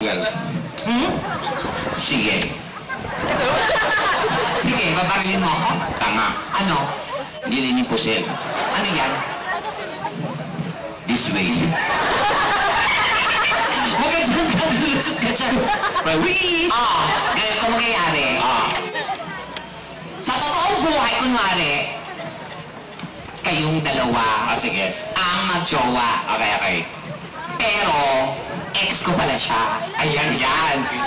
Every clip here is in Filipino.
Google. Sige. Sige, babarilin mo ako. Tanga. Ano? Nilini Pusel. Ano yan? This way. Huwag ka dyan, kalulusot ka dyan. Wee! Ganito mangyayari. Sa totoong buhay, kunwari, kayong dalawa Sige. ang mag-jowa. Okay. Pero, ex ko pala siya. Ayan.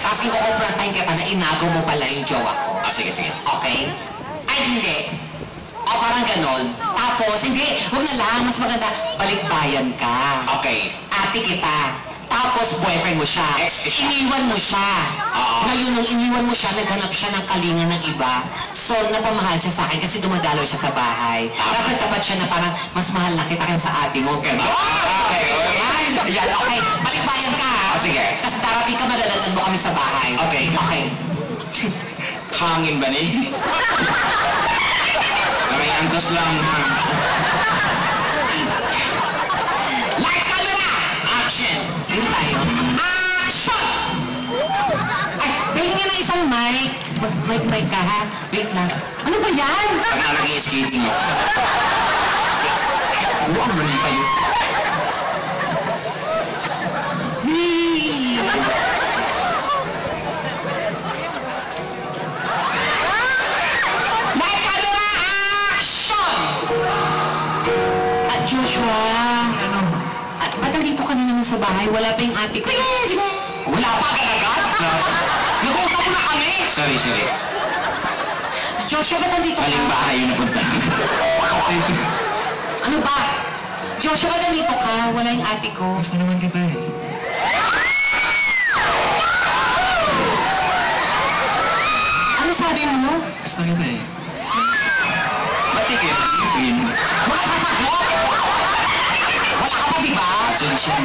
Tapos ikukumprantahin kita na inago mo pala yung jowa ko. Sige. Okay? Ay, hindi. O parang ganon. Tapos, hindi. Huwag na lang. Mas maganda, balikbayan ka. Okay. Ate kita. Tapos, boyfriend mo siya. Ex siya. Iniwan mo siya. Ngayon, nung iniwan mo siya, naghanap siya ng kalinga ng iba. So, napamahal siya sa akin kasi dumadalaw siya sa bahay. Tapos, nagtapat siya na parang, mas mahal na kita kaysa sa ate mo. Ganon. Okay. Yan, okay. Balikbayan ka, ha? Sige. Kasi darating ka, madalatan mo kami sa bahay. Okay. Hangin ba ni? May antos lang, ha? Lights, camera! Action! Dito tayo. Action! Ay, pahingi na isang mic. Mic ka, ha? Wait lang. Ano ba yan? Pag nag-i-skating ako. Buwang mali pa yun. Lights, camera! Action! At Joshua. Ano? At ba't nandito ka na naman sa bahay? Wala pa yung ate ko. Wala pa agad-agad? Nag-uusap mo na kami? Sorry. Joshua, ba't nandito ka? Maling bahay yung napunta. Ano ba? Joshua, ba't nandito ka? Wala yung ate ko. Gusto naman kita eh. Ano sabi mo? Gusto kita eh. Matigil. Mga sasagot! Wala ka pa, di ba? Siya.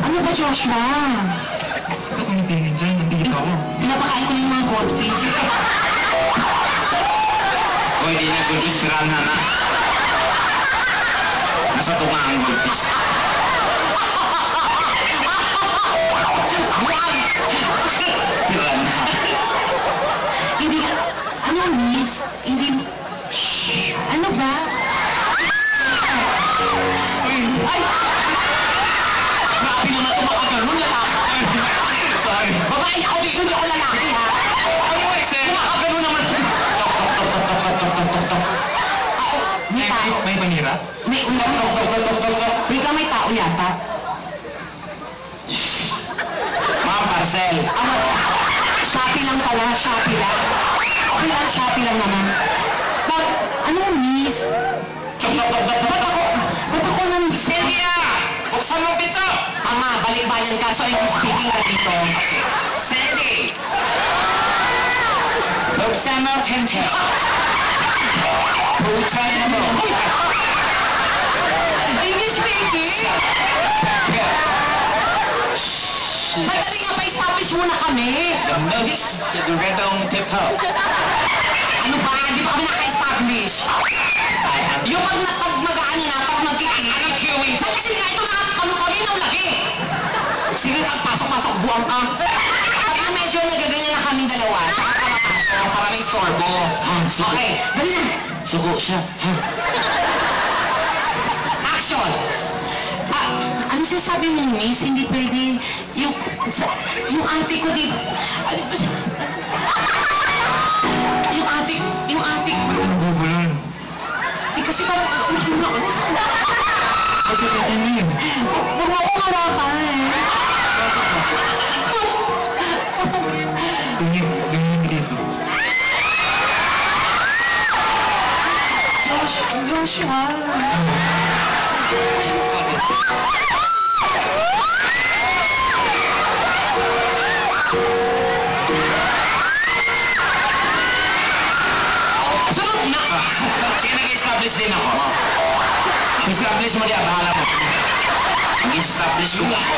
Ano ba, Joshua? Ba't mo tingin dyan? Nandito ako. Pinapakain ko na yung mga goldfish. Hoy, di nag-registeran na. Nasa tunga ang goldfish. Tiran. Hindi, ano, miss? Hindi, ano ba? Ay! Grabe naman ito mga ganun, lalaki. Sorry. Babae ako dito, hindi ako lalaki, ha? Ano mo, Excel? Ganun naman. May tao. May panira? May wait lang, may tao yata. Mga parcel. Shopee lang pala, Shopee lang. Okay lang, Shopee lang naman. Ano, miss? Ba't ako nang... Celia! Buksan mo dito! Ama, balikbayan ka, so I'm speaking ka dito. Sandy! Buksan mo kente. Buksan mo. English, baby! Sandali nga, pa-establish muna kami. The notice sa duredong tipo. Ano ba? Hindi pa kami naka-establish. Yung pag mag-ano na, pag magkikit. Anong queuing? Sandali nga, ito na, paminaw lagi. Sige, pasok-pasok, buwang ka. Pag na medyo nagaganyan na kaming dalawa, saka ka mapasok para may storbo. Okay, dali na. Suko siya. Action! Ano sinasabi mo, miss? Hindi pwede. Yung ate ko di... Yung ate... Ba't ano bubulol? Eh, kasi parang... Ba't ka titingin? Huwag mo akong hawakan. Tingin dito. Joshua. Sunod na! Sige, nag-establish din ako. Establish mo diya, bahala mo. Nag-establish ko ako.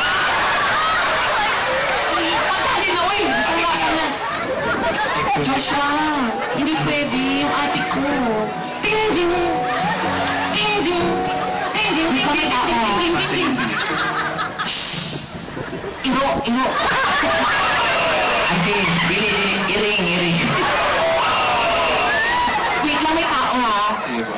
Pagkali na, uy! Saan na? Joshua, hindi pwede yung ate ko. Ting-ding! Ting-ding! Ting-ding! May tao. Sige. Iro. Ate, iring. Wait lang, may tao ha. Sige po.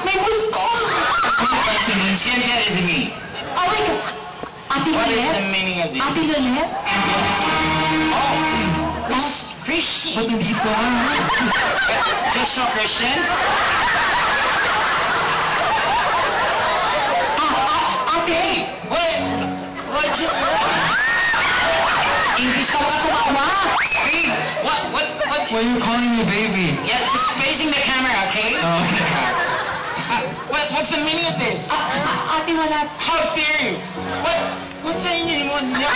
May multo. Siya is me. Oh my God. Ate What is the Lolet? meaning of this? Ate Lolet? Oh, Christian. Ba't nandito ka? Joshua Christian? Ate! What you... English ka mga tumawa. Babe, what? Why are you calling me baby? Yeah, just facing the camera, okay? Oh, okay. What's the meaning of this? Ate, wala. How dare you? What's sa inyo mo niya?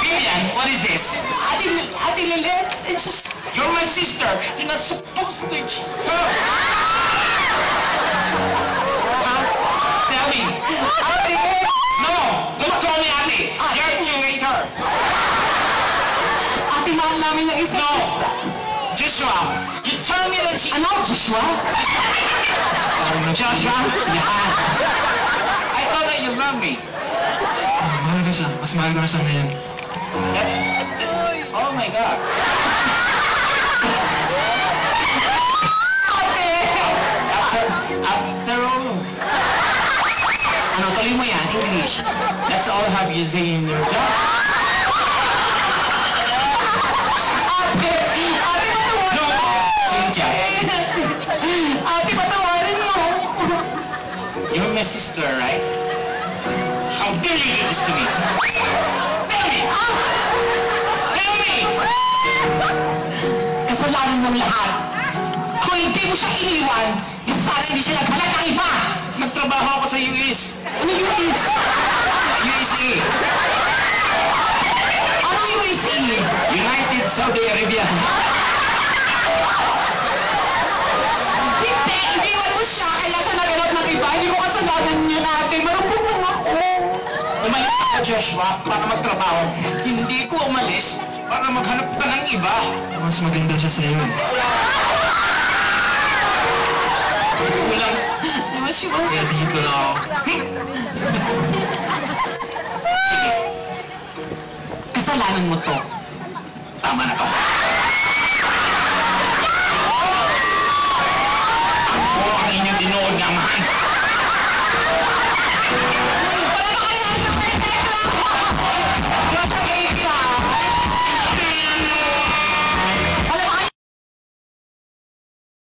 Vivian, what is this? Ate Lolet, it's just... You're my sister. You're not supposed to... Tell me. Ate! No, don't call me Ate. You're a curator. Ate, mahal namin ng isa't No. isa. Joshua, you tell me that she... Ano, Joshua? Joshua? Yeah. I thought that you love me. Mahal ko siya. Mas mahal ko na siya ngayon. That's... Oh my God. Ate! After all, Ano, tuloy mo yan, English. that's all have you say in your job. Ate! Ate, patawarin No. mo! Cynthia, Ate, patawarin mo! you're my sister, right? How dare you do this to me? Tell me! Tell me! Kasalanan mong lahat. Kung hindi mo siya iniwan, di sana hindi siya naghalat ng iba! Nagtrabaho ako sa US. Ano US? USA. Ano USA? United Saudi Arabia. Hindi! Iniwan mo siya! Kailan siya naghalat ng iba? Hindi mo kasalanan niya natin. Marupok lang ako. Umalis ako, Joshua, para magtrabaho. Hindi ko umalis para maghanap ka ng iba. Mas maganda siya sa'yo. Walang... Kaya sige ko lang ako. Sige, Kasalanan mo to. tama na to. Ako ang inyong dinood na amahan.